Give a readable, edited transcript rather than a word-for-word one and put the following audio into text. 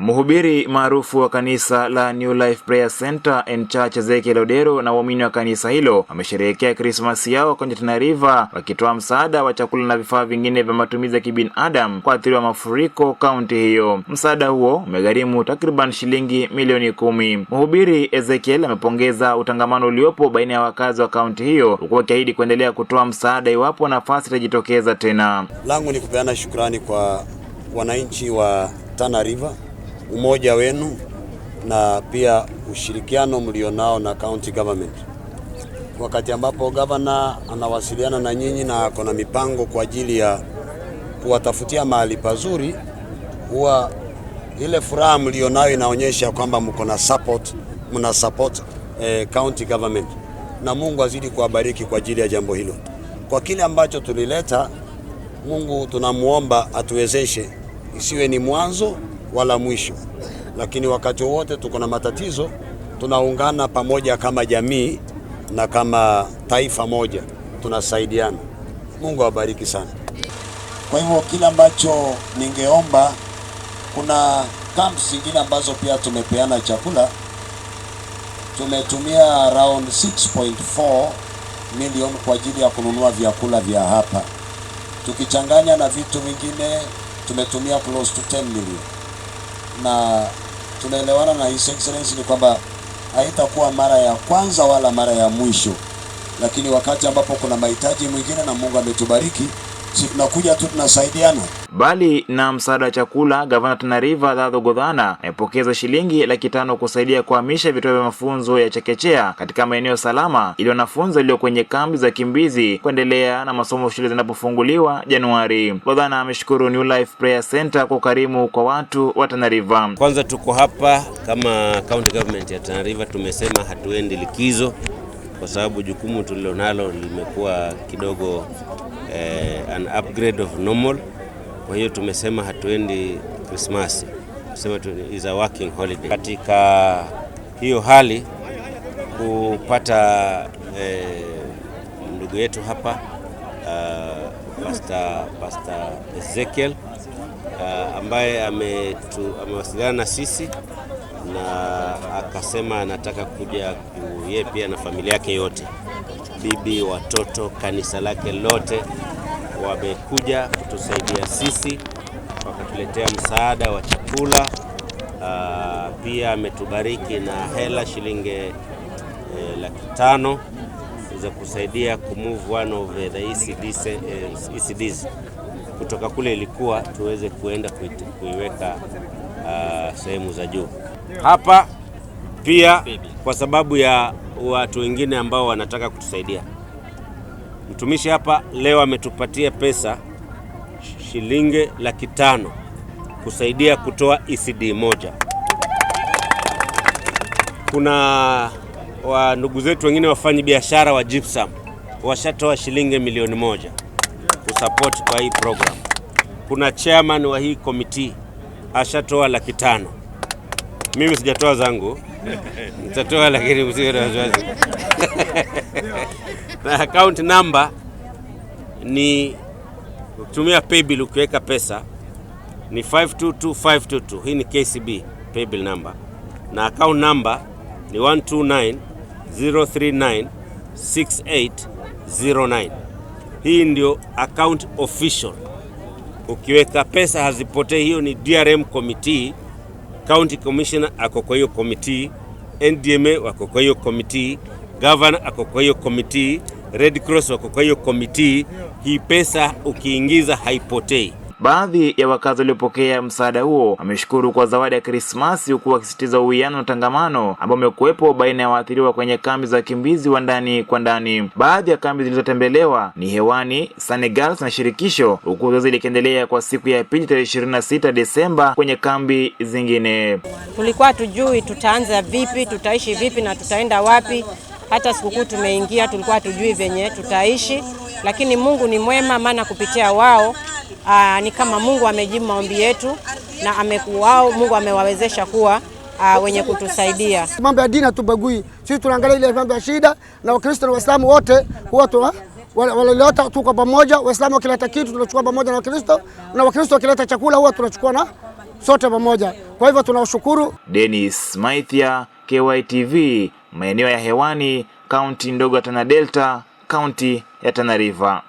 Mhubiri maarufu wa kanisa la New Life Prayer Center and Church Ezekiel Odero na waumini wa kanisa hilo wamesherehekea Christmas yao kwenye Tana River, wakitoa msaada wa chakula na vifaa vingine vya matumizi ya kibinadamu kwa athiriwa mafuriko kaunti hiyo. Msaada huo umegharimu takriban shilingi milioni 10. Mhubiri Ezekiel amepongeza utangamano uliopo baina ya wakazi wa kaunti hiyo, huku akiahidi kuendelea kutoa msaada iwapo nafasi itajitokeza tena. Langu ni kupeana shukrani kwa wananchi wa Tana River, umoja wenu na pia ushirikiano mlionao na county government. Wakati ambapo governor anawasiliana na nyinyi na ako na mipango kwa ajili ya kuwatafutia mahali pazuri, huwa ile furaha mlionayo inaonyesha kwamba mko na support county government, na Mungu azidi kuwabariki kwa ajili ya jambo hilo. Kwa kile ambacho tulileta, Mungu tunamuomba atuwezeshe, isiwe ni mwanzo wala mwisho, lakini wakati wote tuko na matatizo, tunaungana pamoja kama jamii na kama taifa moja, tunasaidiana. Mungu awabariki sana. Kwa hivyo kile ambacho ningeomba, kuna camps zingine ambazo pia tumepeana chakula. Tumetumia around 6.4 million kwa ajili ya kununua vyakula vya hapa. Tukichanganya na vitu vingine tumetumia close to 10 million. Na tunaelewana na His Excellency ni kwamba haitakuwa mara ya kwanza wala mara ya mwisho, lakini wakati ambapo kuna mahitaji mwingine na Mungu ametubariki, si tunakuja tu tunasaidiana. Bali na msaada wa chakula, Gavana Tana River Odero amepokeza shilingi 500,000 kusaidia kuhamisha vituo vya mafunzo ya chekechea katika maeneo salama ili wanafunzi walio kwenye kambi za kimbizi kuendelea na masomo shule zinapofunguliwa Januari. Odero ameshukuru New Life Prayer Center kwa ukarimu kwa watu wa Tana River. Kwanza tuko hapa kama county government ya Tana River, tumesema hatuendi likizo kwa sababu jukumu tulilonalo limekuwa kidogo an upgrade of normal. Kwa hiyo tumesema hatuendi Christmas, tumesema is a working holiday. Katika hiyo hali kupata ndugu yetu hapa Pastor Ezekiel ambaye amewasiliana na sisi na akasema anataka kuja yeye pia na familia yake yote, bibi, watoto, kanisa lake lote wamekuja kutusaidia sisi, wakatuletea msaada wa chakula. Pia ametubariki na hela shilingi 500,000 za kusaidia kumove one of the ECDs kutoka kule ilikuwa tuweze kuenda kuiweka sehemu za juu hapa, pia kwa sababu ya watu wengine ambao wanataka kutusaidia. Mtumishi hapa leo ametupatia pesa shilingi 500,000 kusaidia kutoa ECD moja. Kuna wa ndugu zetu wengine wafanyi biashara wa gypsum washatoa shilingi milioni 1 kusupport kwa hii program. Kuna chairman wa hii committee ashatoa 500,000. Mimi sijatoa zangu, nitatoa lakini msiwe na wasiwasi. Na account number ni kutumia paybill, ukiweka pesa ni 522522. Hii ni KCB paybill number, na account number ni 129,039,6809. Hii ndio account official. Ukiweka pesa hazipotei. Hiyo ni DRM committee, county commissioner ako kwa hiyo committee, NDMA wako kwa hiyo committee, governor ako kwa hiyo committee, Red Cross wako kwa hiyo committee. Hii pesa ukiingiza haipotei. Baadhi ya wakazi waliopokea msaada huo wameshukuru kwa zawadi ya Krismasi, huku wakisisitiza uwiano na tangamano ambao umekuwepo baina ya waathiriwa kwenye kambi za wakimbizi wa ndani kwa ndani. Baadhi ya kambi zilizotembelewa ni Hewani, Senegal na Shirikisho, huku zoezi likiendelea kwa siku ya pili tarehe 26 Desemba kwenye kambi zingine. Tulikuwa tujui tutaanza vipi, tutaishi vipi na tutaenda wapi. Hata sikukuu tumeingia tulikuwa tujui venye tutaishi, lakini Mungu ni mwema, maana kupitia wao ni kama Mungu amejibu maombi yetu na Mungu amewawezesha kuwa wenye kutusaidia. Mambo ya dini hatubagui. Sisi tunaangalia ile mambo ya shida, na Wakristo na Waislamu wote huwa walileta tuko pamoja. Waislamu wakileta kitu tunachukua pamoja na Wakristo, na Wakristo wakileta chakula huwa tunachukua sote pamoja. Kwa hivyo tunawashukuru. Dennis Maithia, KYTV, maeneo ya hewani, kaunti ndogo ya Tana Delta, kaunti ya Tana River.